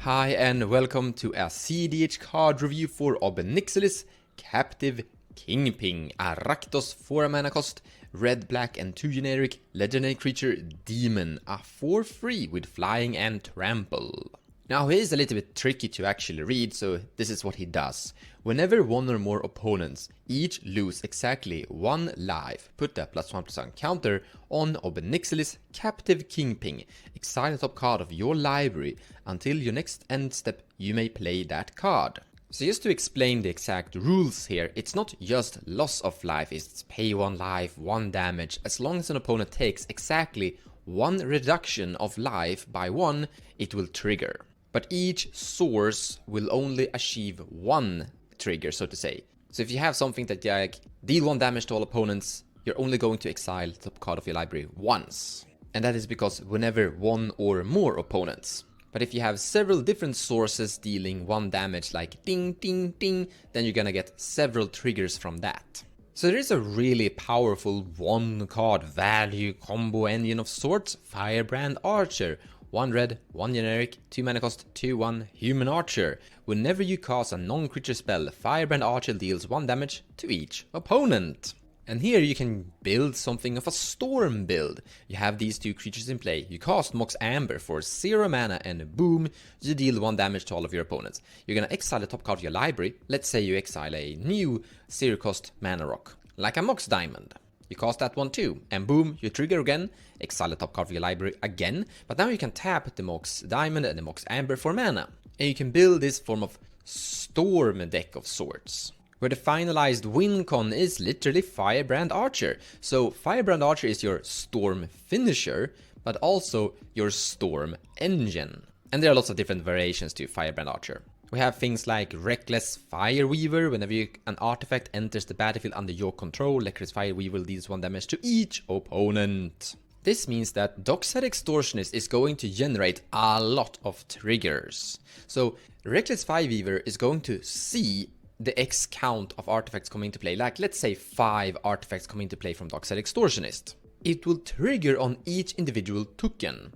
Hi and welcome to a cEDH card review for nixilis, captiv, kingping, a Rakdos 4 mana cost, red, black and 2 generic, legendary creature, demon, a 4/3 with flying and trample. Now he is a little bit tricky to actually read, so this is what he does. Whenever one or more opponents each lose exactly 1 life, put a +1/+1 counter on nixilis, captiv, kingping. Exile the top card of your library. Until your next end step, you may play that card. So just to explain the exact rules here, it's not just loss of life, it's pay 1 life, 1 damage. As long as an opponent takes exactly 1 reduction of life by 1, it will trigger. But each source will only achieve 1 trigger, so to say. So if you have something that like deal 1 damage to all opponents, you're only going to exile the top card of your library once. And that is because whenever 1 or more opponents. But if you have several different sources dealing 1 damage like ding ding ding, then you're gonna get several triggers from that. So there is a really powerful 1 card value combo engine of sorts, Firebrand Archer. 1 red, 1 generic, 2 mana cost, 2/1 human archer. Whenever you cast a non-creature spell, Firebrand Archer deals 1 damage to each opponent. And here you can build something of a storm build. You have these 2 creatures in play. You cast Mox Amber for 0 mana and boom, you deal 1 damage to all of your opponents. You're gonna exile the top card of your library. Let's say you exile a new 0 cost mana rock, like a Mox Diamond. You cast that one too, and boom, you trigger again, exile the top card of your library again, but now you can tap the Mox Diamond and the Mox Amber for mana. And you can build this form of storm deck of sorts, where the finalized win con is literally Firebrand Archer. So Firebrand Archer is your storm finisher, but also your storm engine. And there are lots of different variations to Firebrand Archer. We have things like Reckless Fireweaver. Whenever an artifact enters the battlefield under your control, Reckless Fireweaver deals 1 damage to each opponent. This means that Dockside Extortionist is going to generate a lot of triggers. So Reckless Fireweaver is going to see the X count of artifacts coming into play, like let's say 5 artifacts coming into play from Dockside Extortionist. It will trigger on each individual token,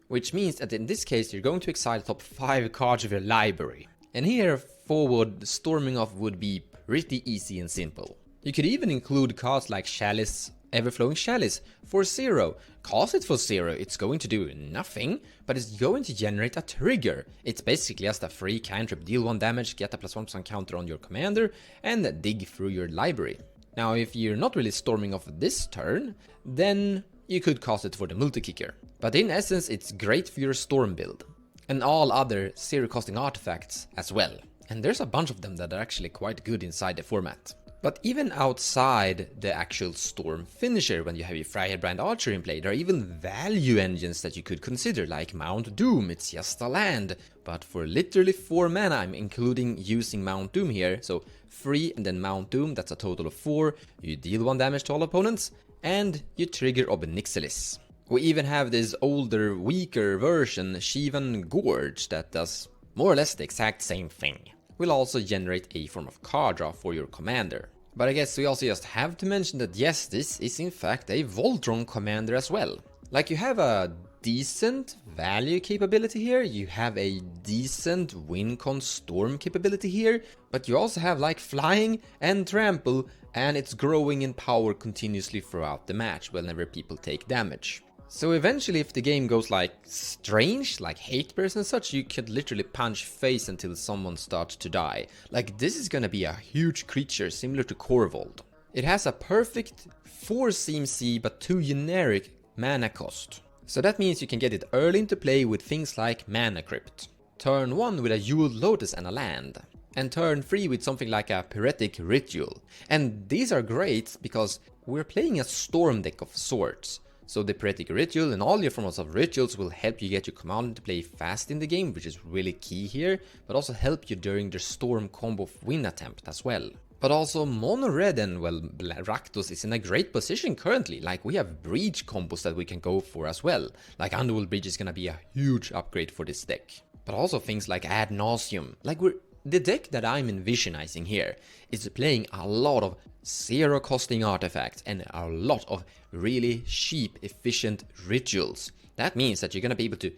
which means that in this case you're going to exile the top 5 cards of your library. And here, forward storming off would be pretty easy and simple. You could even include cards like Chalice, Everflowing Chalice for 0. Cast it for 0, it's going to do nothing, but it's going to generate a trigger. It's basically just a free cantrip, deal 1 damage, get a +1/+1 counter on your commander, and dig through your library. Now if you're not really storming off this turn, then you could cast it for the multi-kicker. But in essence, it's great for your storm build. And all other 0 costing artifacts as well. And there's a bunch of them that are actually quite good inside the format. But even outside the actual storm finisher, when you have your Firebrand Archer in play, there are even value engines that you could consider, like Mount Doom. It's just a land, but for literally 4 mana, I'm including using Mount Doom here. So 3 and then Mount Doom, that's a total of 4. You deal 1 damage to all opponents, and you trigger nixilis. We even have this older, weaker version, Shivan Gorge, that does more or less the exact same thing. Will also generate a form of card draw for your commander. But I guess we also just have to mention that yes, this is in fact a Voltron commander as well. Like you have a decent value capability here, you have a decent win con storm capability here, but you also have like flying and trample, and it's growing in power continuously throughout the match whenever people take damage. So eventually, if the game goes like strange, like hate bears and such, you could literally punch face until someone starts to die. Like this is gonna be a huge creature similar to Corvold. It has a perfect 4 CMC but 2 generic mana cost. So that means you can get it early into play with things like Mana Crypt. Turn 1 with a Jeweled Lotus and a land. And turn 3 with something like a Pyretic Ritual. And these are great because we're playing a storm deck of sorts. So the Pyretic Ritual and all your forms of rituals will help you get your commander to play fast in the game, which is really key here, but also help you during the storm combo win attempt as well. But also mono red and well, Rakdos is in a great position currently. Like we have breach combos that we can go for as well. Like Underworld Breach is gonna be a huge upgrade for this deck. But also things like Ad Nauseam. Like the deck that I'm envisioning here is playing a lot of 0 costing artifacts and a lot of really cheap, efficient rituals. That means that you're gonna be able to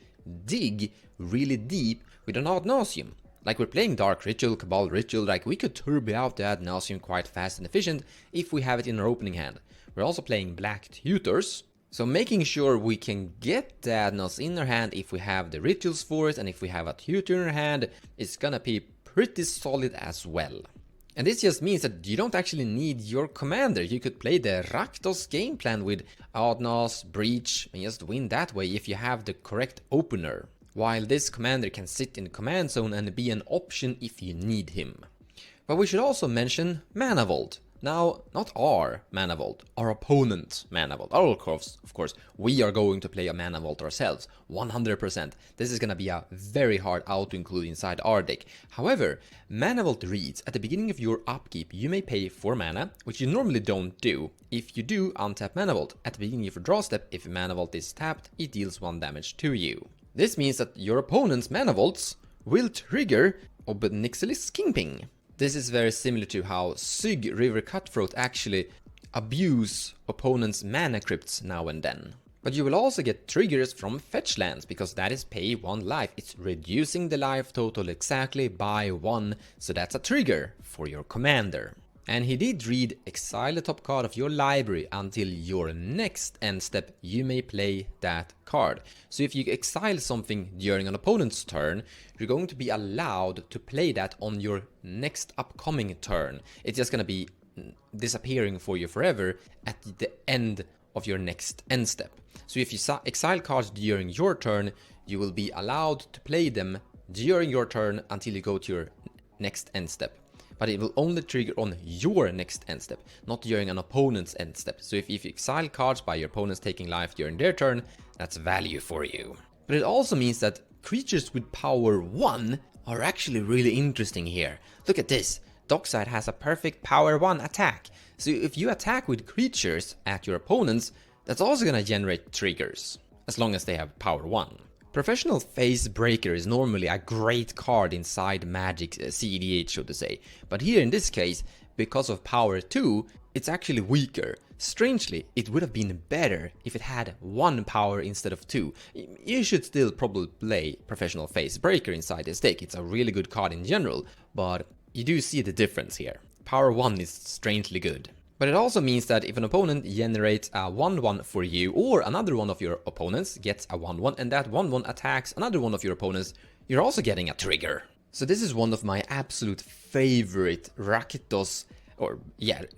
dig really deep with an ad nauseam. Like we're playing Dark Ritual, Cabal Ritual, like we could turbo out the ad nauseam quite fast and efficient if we have it in our opening hand. We're also playing Black Tutors, so making sure we can get the ad nauseam in our hand if we have the rituals for it, and if we have a tutor in our hand, it's gonna be pretty solid as well. And this just means that you don't actually need your commander. You could play the Rakdos game plan with Adnas, Breach, and just win that way if you have the correct opener. While this commander can sit in the command zone and be an option if you need him. But we should also mention Mana Vault. Now, not our Mana Vault, our opponent's Mana Vault. Of course, we are going to play a Mana Vault ourselves, 100%. This is gonna be a very hard out to include inside our deck. However, Mana Vault reads, at the beginning of your upkeep, you may pay 4 mana, which you normally don't do. If you do, untap Mana Vault. At the beginning of your draw step, if Mana Vault is tapped, it deals 1 damage to you. This means that your opponent's Mana Vaults will trigger nixilis Kingping. This is very similar to how Sig River Cutthroat actually abuse opponent's mana crypts now and then. But you will also get triggers from fetch lands, because that is pay 1 life. It's reducing the life total exactly by 1, so that's a trigger for your commander. And he did read, exile the top card of your library until your next end step, you may play that card. So if you exile something during an opponent's turn, you're going to be allowed to play that on your next upcoming turn. It's just gonna be disappearing for you forever at the end of your next end step. So if you exile cards during your turn, you will be allowed to play them during your turn until you go to your next end step. But it will only trigger on your next end step, not during an opponent's end step. So if you exile cards by your opponents taking life during their turn, that's value for you. But it also means that creatures with power 1 are actually really interesting here. Look at this. Dockside has a perfect power 1 attack. So if you attack with creatures at your opponents, that's also gonna generate triggers, as long as they have power 1. Professional Phase Breaker is normally a great card inside Magic's cEDH, so to say, but here in this case, because of power 2, it's actually weaker. Strangely, it would have been better if it had 1 power instead of 2. You should still probably play Professional Phase Breaker inside this deck, it's a really good card in general, but you do see the difference here. Power 1 is strangely good. But it also means that if an opponent generates a 1/1 for you, or another one of your opponents gets a 1/1, and that 1/1 attacks another one of your opponents, you're also getting a trigger. So this is one of my absolute favorite Rakdos,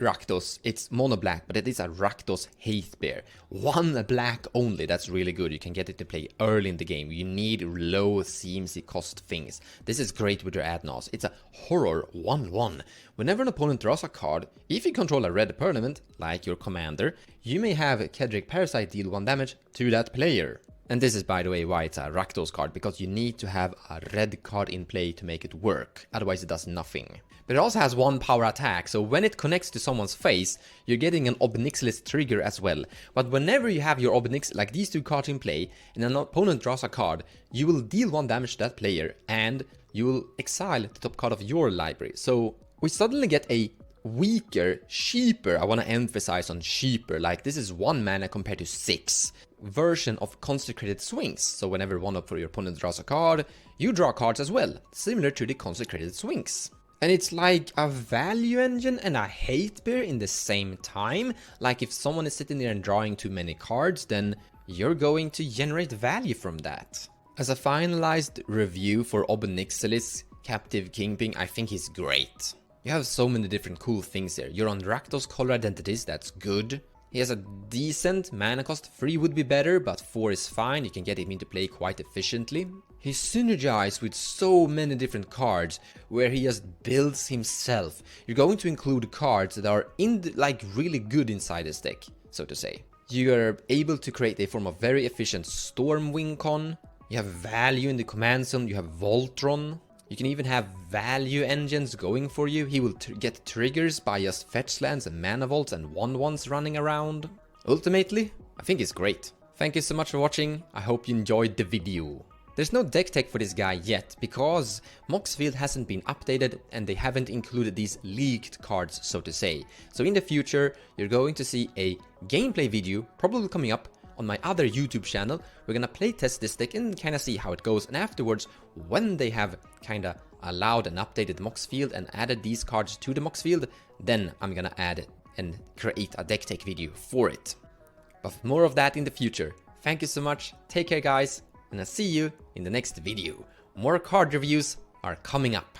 Rakdos. It's mono black, but it is a Rakdos hate bear. 1 black only, that's really good. You can get it to play early in the game. You need low CMC cost things. This is great with your Adnos. It's a horror 1/1. Whenever an opponent draws a card, if you control a red permanent, like your commander, you may have Kedrick Parasite deal 1 damage to that player. And this is, by the way, why it's a Rakdos card, because you need to have a red card in play to make it work, otherwise it does nothing. But it also has 1 power attack, so when it connects to someone's face, you're getting an nixilis trigger as well. But whenever you have your nixilis, like these 2 cards in play, and an opponent draws a card, you will deal 1 damage to that player, and you will exile the top card of your library. So we suddenly get a weaker, cheaper, I want to emphasize on cheaper, like this is 1 mana compared to 6, version of Consecrated Swings. So whenever one of your opponent draws a card, you draw cards as well, similar to the Consecrated Swings. And it's like a value engine and a hate bear in the same time. Like if someone is sitting there and drawing too many cards, then you're going to generate value from that. As a finalized review for nixilis Captiv Kingping, I think he's great. You have so many different cool things here. You're on Rakdos Color Identities, that's good. He has a decent mana cost, 3 would be better, but 4 is fine, you can get him into play quite efficiently. He's synergized with so many different cards, where he just builds himself. You're going to include cards that are really good inside this deck, so to say. You are able to create a form of very efficient Stormwing Con. You have value in the command zone, you have Voltron. You can even have value engines going for you. He will get triggers by just fetch lands and mana vaults and 1/1s running around. Ultimately, I think it's great. Thank you so much for watching. I hope you enjoyed the video. There's no deck tech for this guy yet, because Moxfield hasn't been updated and they haven't included these leaked cards, so to say. So in the future, you're going to see a gameplay video, probably coming up, on my other YouTube channel, we're gonna playtest this deck and kinda see how it goes. And afterwards, when they have kinda allowed an updated MOX field and added these cards to the MOX field, then I'm gonna add and create a deck tech video for it. But more of that in the future. Thank you so much, take care guys, and I'll see you in the next video. More card reviews are coming up.